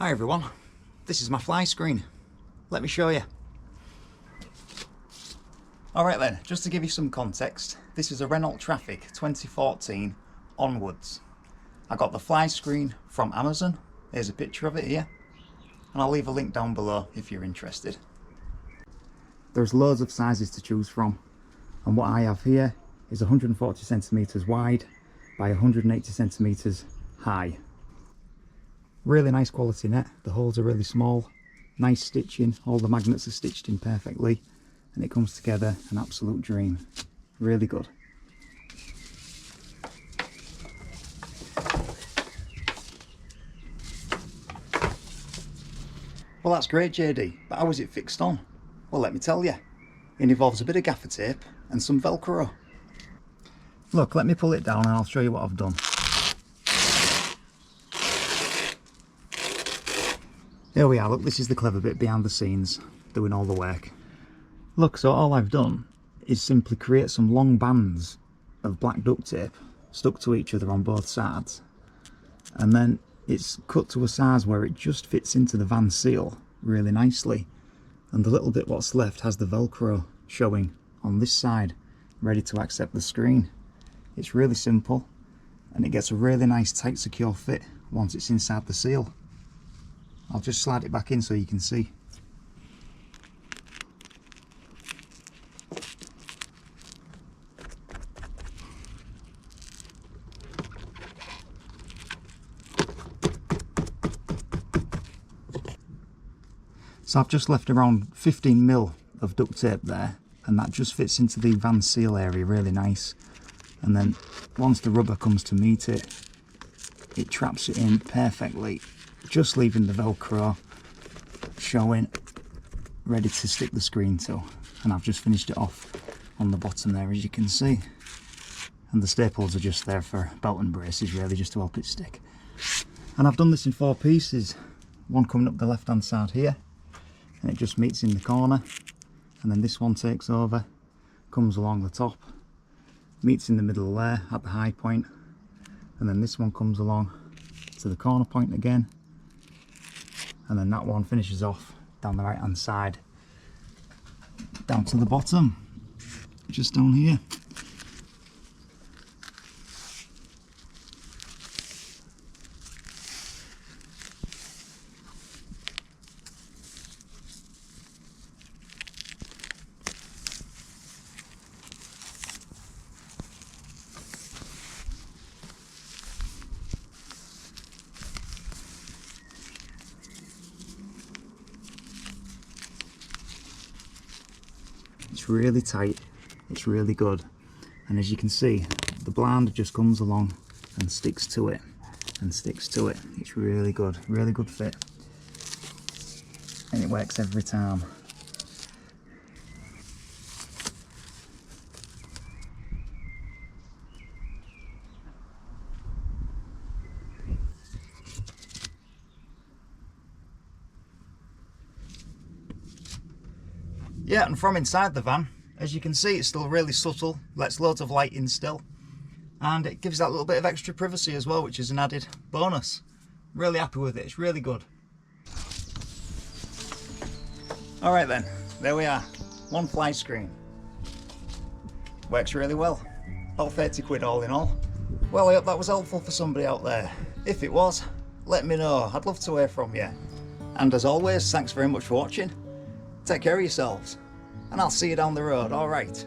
Hi everyone, this is my fly screen. Let me show you. Alright then, just to give you some context, this is a Renault Traffic 2014 onwards. I got the fly screen from Amazon. There's a picture of it here, and I'll leave a link down below if you're interested. There's loads of sizes to choose from, and what I have here is 140 centimeters wide by 180 centimeters high. Really nice quality net, the holes are really small, nice stitching, all the magnets are stitched in perfectly, and it comes together an absolute dream. Really good. Well, that's great, JD, but how is it fixed on? Well, let me tell you. It involves a bit of gaffer tape and some Velcro. Look, let me pull it down and I'll show you what I've done. Here we are, look, this is the clever bit behind the scenes, doing all the work. Look, so all I've done is simply create some long bands of black duct tape stuck to each other on both sides, and then it's cut to a size where it just fits into the van seal really nicely, and the little bit what's left has the Velcro showing on this side, ready to accept the screen. It's really simple, and it gets a really nice tight secure fit once it's inside the seal. I'll just slide it back in so you can see. So I've just left around 15mm of duct tape there, and that just fits into the van seal area really nice. And then once the rubber comes to meet it, it traps it in perfectly, just leaving the Velcro showing, ready to stick the screen to. And I've just finished it off on the bottom there, as you can see. And the staples are just there for belt and braces, really, just to help it stick. And I've done this in 4 pieces. One coming up the left hand side here, and it just meets in the corner, and then this one takes over, comes along the top, meets in the middle there at the high point, and then this one comes along to the corner point again, and then that one finishes off down the right hand side down to the bottom, just down here. It's really tight, it's really good, and as you can see, the blind just comes along and sticks to it and sticks to it. It's really good fit, and it works every time. Yeah, and from inside the van, as you can see, it's still really subtle, lets loads of light in still, and it gives that little bit of extra privacy as well, which is an added bonus. Really happy with it, it's really good. Alright then, there we are, one fly screen. Works really well, about 30 quid all in all. Well, I hope that was helpful for somebody out there. If it was, let me know, I'd love to hear from you. And as always, thanks very much for watching. Take care of yourselves, and I'll see you down the road, alright?